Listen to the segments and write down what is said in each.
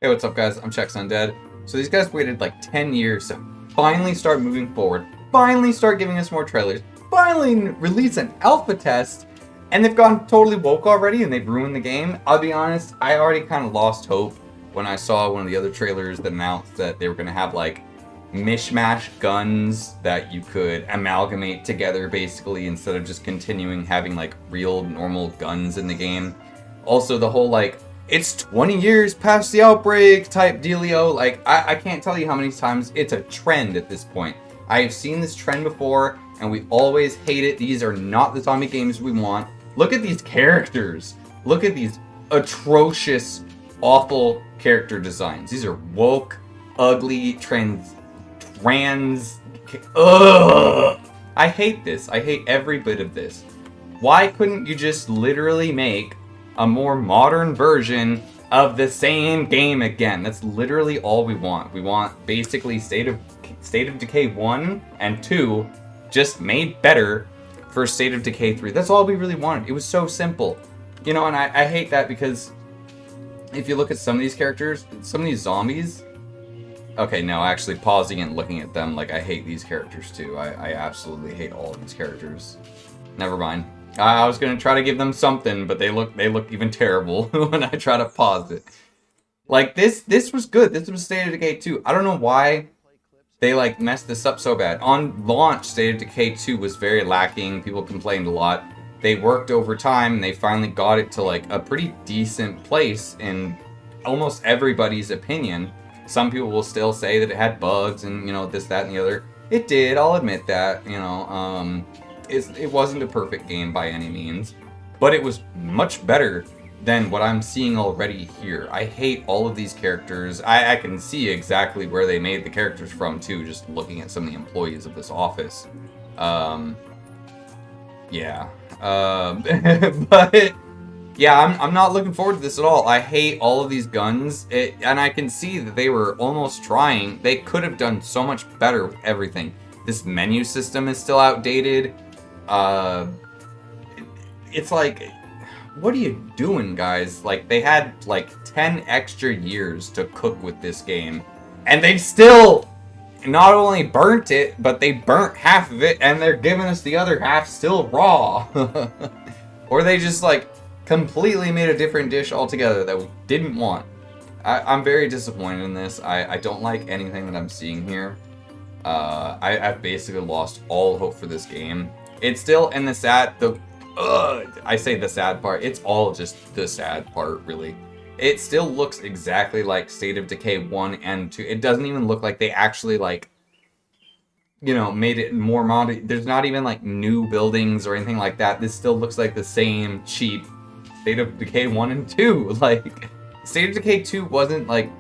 Hey, what's up, guys? I'm Chex Undead. So these guys waited like 10 years to finally start moving forward, finally start giving us more trailers, finally release an alpha test, and they've gone totally woke already and they've ruined the game. I'll be honest, I already kind of lost hope when I saw one of the other trailers that announced that they were going to have like mishmash guns that you could amalgamate together basically instead of just continuing having like real normal guns in the game. Also, the whole like it's 20 years past the outbreak type dealio. Like, I can't tell you how many times it's a trend at this point. I have seen this trend before, and we always hate it. These are not the zombie games we want. Look at these characters. Look at these atrocious, awful character designs. These are woke, ugly, trans. Ugh! I hate this. I hate every bit of this. Why couldn't you just literally make a more modern version of the same game again? That's literally all we want. We want basically State of Decay 1 and 2 just made better for State of Decay 3. That's all we really wanted. It was so simple. You know, and I hate that because if you look at some of these characters, some of these zombies... Okay, no, actually pausing and looking at them, like, I hate these characters too. I absolutely hate all of these characters. Never mind. I was gonna try to give them something, but they look even terrible when I try to pause it. Like this was good. This was State of Decay 2. I don't know why they like messed this up so bad. On launch, State of Decay 2 was very lacking. People complained a lot. They worked over time and they finally got it to like a pretty decent place in almost everybody's opinion. Some people will still say that it had bugs and, you know, this, that, and the other. It did, I'll admit that, you know. It wasn't a perfect game by any means, but it was much better than what I'm seeing already here. I hate all of these characters. I can see exactly where they made the characters from, too, just looking at some of the employees of this office. Yeah. But... yeah, I'm not looking forward to this at all. I hate all of these guns, and I can see that they were almost trying. They could have done so much better with everything. This menu system is still outdated. It's like, what are you doing, guys? Like, they had like 10 extra years to cook with this game, and they still not only burnt it, but they burnt half of it, and they're giving us the other half still raw. Or they just like completely made a different dish altogether that we didn't want. I'm very disappointed in this. I don't like anything that I'm seeing here. I've basically lost all hope for this game. It's still in the sad... I say the sad part. It's all just the sad part, really. It still looks exactly like State of Decay 1 and 2. It doesn't even look like they actually, like, you know, made it more modern. There's not even, like, new buildings or anything like that. This still looks like the same cheap State of Decay 1 and 2. Like, State of Decay 2 wasn't, like,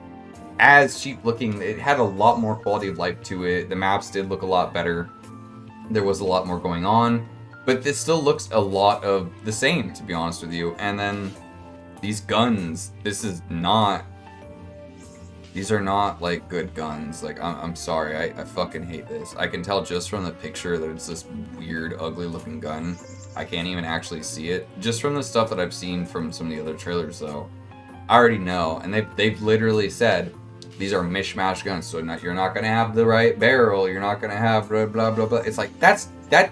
as cheap looking. It had a lot more quality of life to it. The maps did look a lot better. There was a lot more going on. But this still looks a lot of the same, to be honest with you. And then these guns, these are not, like, good guns. Like, I'm sorry, I fucking hate this. I can tell just from the picture that it's this weird, ugly-looking gun. I can't even actually see it. Just from the stuff that I've seen from some of the other trailers, though, I already know. And they've literally said, these are mishmash guns, so you're not going to have the right barrel, you're not going to have blah, blah, blah, blah. It's like, that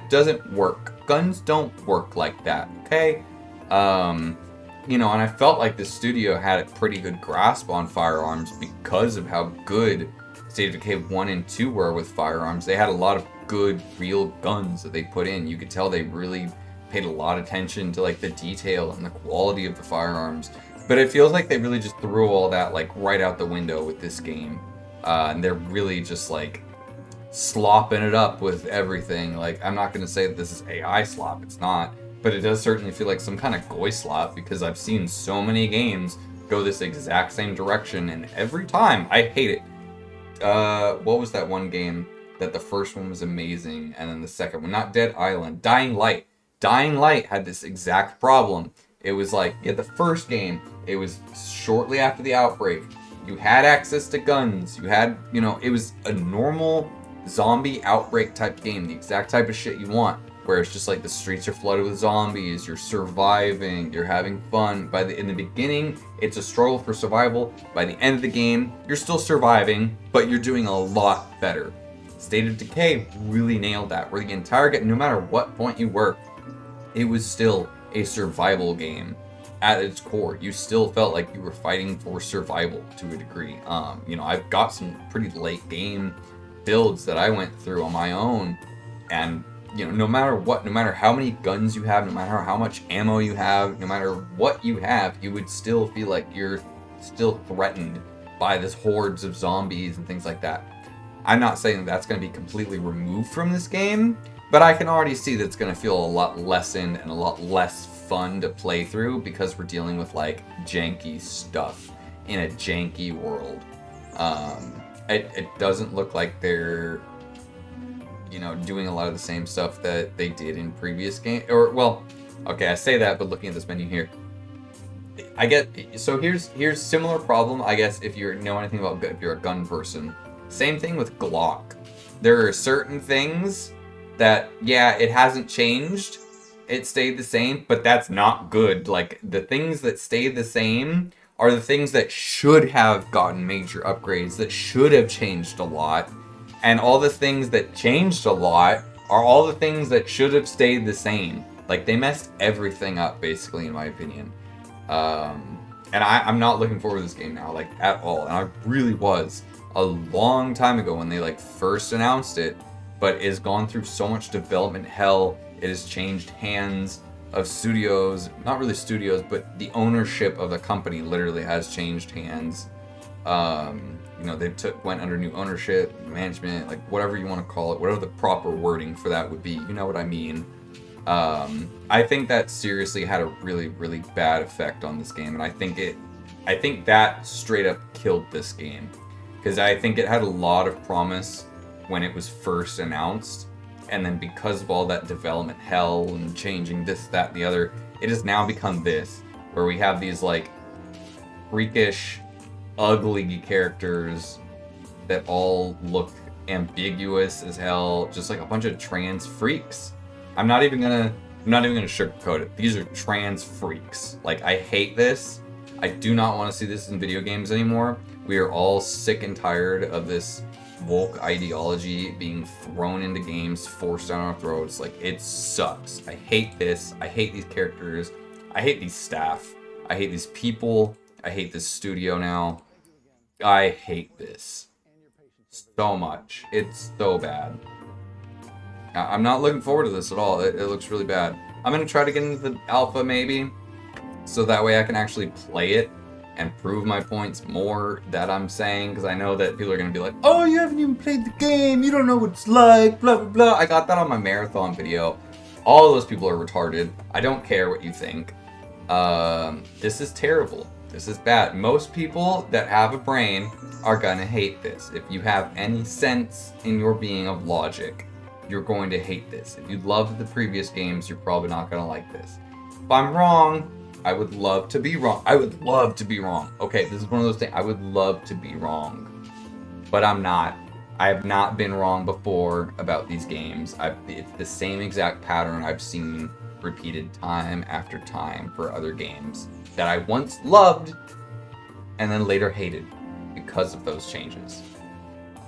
doesn't work. Guns don't work like that, okay? You know, and I felt like the studio had a pretty good grasp on firearms because of how good State of Decay 1 and 2 were with firearms. They had a lot of good, real guns that they put in. You could tell they really paid a lot of attention to, like, the detail and the quality of the firearms. But it feels like they really just threw all that, like, right out the window with this game. And they're really just, like, slopping it up with everything. Like, I'm not going to say that this is AI slop. It's not. But it does certainly feel like some kind of goy slop because I've seen so many games go this exact same direction, and every time I hate it. What was that one game that the first one was amazing, and then the second one, not Dead Island, Dying Light. Dying Light had this exact problem. It was like, yeah, the first game, it was shortly after the outbreak. You had access to guns. You had, you know, it was a normal zombie outbreak type game, the exact type of shit you want. where it's just like the streets are flooded with zombies, you're surviving, you're having fun. In the beginning, it's a struggle for survival. By the end of the game, you're still surviving, but you're doing a lot better. State of Decay really nailed that, where the entire game, no matter what point you were, it was still a survival game at its core. You still felt like you were fighting for survival to a degree. I've got some pretty late game builds that I went through on my own, and no matter what, no matter how many guns you have, no matter how much ammo you have, no matter what you have, you would still feel like you're still threatened by this hordes of zombies and things like that. I'm not saying that's going to be completely removed from this game, but I can already see that it's going to feel a lot lessened and a lot less fun to play through because we're dealing with like janky stuff in a janky world. It doesn't look like they're doing a lot of the same stuff that they did in previous games. I say that, but looking at this menu here, here's similar problem, I guess, if you know anything about, if you're a gun person. Same thing with Glock. There are certain things that, it hasn't changed. It stayed the same, but that's not good. Like, the things that stay the same are the things that should have gotten major upgrades, that should have changed a lot. And all the things that changed a lot are all the things that should have stayed the same. Like, they messed everything up, basically, in my opinion. And I'm not looking forward to this game now, like, at all. And I really was a long time ago when they, like, first announced it. But it's gone through so much development hell. It has changed hands of studios. Not really studios, but the ownership of the company literally has changed hands. They went under new ownership, management, like whatever you want to call it, whatever the proper wording for that would be. You know what I mean? I think that seriously had a really, really bad effect on this game, and I think that straight up killed this game, because I think it had a lot of promise when it was first announced, and then because of all that development hell and changing this, that, and the other, it has now become this, where we have these like freakish, ugly characters that all look ambiguous as hell, just like a bunch of trans freaks. I'm not even gonna sugarcoat it. These are trans freaks. Like, I hate this. I do not want to see this in video games anymore. We are all sick and tired of this woke ideology being thrown into games, forced down our throats. Like, it sucks. I hate this. I hate these characters. I hate these staff. I hate these people. I hate this studio now. I hate this so much. It's so bad. I'm not looking forward to this at all. It looks really bad. I'm going to try to get into the alpha maybe, so that way I can actually play it and prove my points more that I'm saying, because I know that people are going to be like, oh, you haven't even played the game, you don't know what it's like, blah, blah, blah. I got that on my marathon video. All of those people are retarded. I don't care what you think. This is terrible. This is bad. Most people that have a brain are going to hate this. If you have any sense in your being of logic, you're going to hate this. If you loved the previous games, you're probably not going to like this. If I'm wrong, I would love to be wrong. I would love to be wrong. Okay, this is one of those things. I would love to be wrong. But I'm not. I have not been wrong before about these games. It's the same exact pattern I've seen repeated time after time for other games that I once loved and then later hated because of those changes.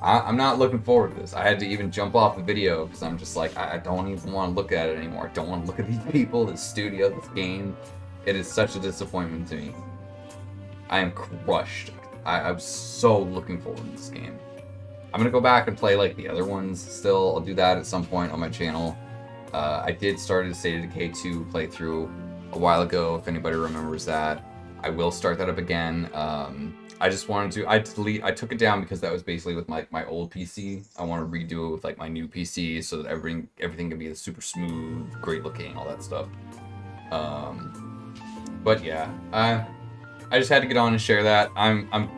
I'm not looking forward to this. I had to even jump off the video because I'm just like, I don't even want to look at it anymore. I don't want to look at these people, this studio, this game. It is such a disappointment to me. I am crushed. I'm so looking forward to this game. I'm gonna go back and play like the other ones still. I'll do that at some point on my channel. I did start a State of Decay 2 playthrough a while ago, if anybody remembers that. I will start that up again. I just wanted to, I took it down because that was basically with my old PC. I want to redo it with like my new PC so that everything can be super smooth, great looking, all that stuff. But yeah, I just had to get on and share that. I'm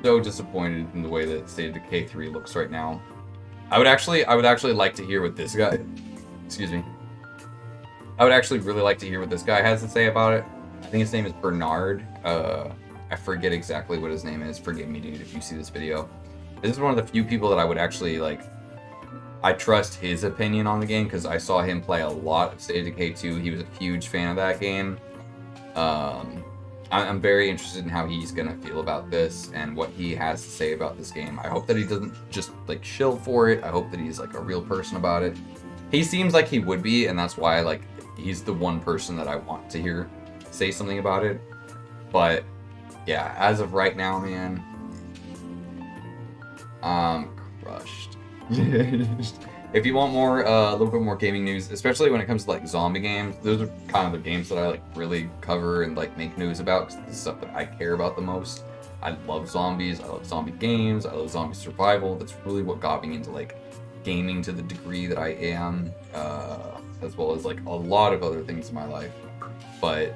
so disappointed in the way that State of Decay 3 looks right now. I would actually like to hear what this guy, excuse me. I would actually really like to hear what this guy has to say about it. I think his name is Bernard. I forget exactly what his name is. Forgive me, dude, if you see this video. This is one of the few people that I would actually, like, I trust his opinion on the game because I saw him play a lot of State of Decay 2. He was a huge fan of that game. I'm very interested in how he's gonna feel about this and what he has to say about this game. I hope that he doesn't just like shill for it. I hope that he's like a real person about it. He seems like he would be, and that's why like he's the one person that I want to hear say something about it. But yeah, as of right now, man, I'm crushed. If you want more, a little bit more gaming news, especially when it comes to like zombie games, those are kind of the games that I like really cover and like make news about because it's stuff that I care about the most. I love zombies. I love zombie games. I love zombie survival. That's really what got me into like gaming to the degree that I am, as well as like a lot of other things in my life. But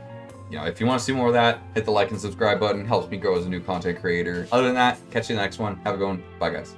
you know, if you want to see more of that, hit the like and subscribe button. Helps me grow as a new content creator. Other than that, catch you in the next one. Have a good one. Bye, guys.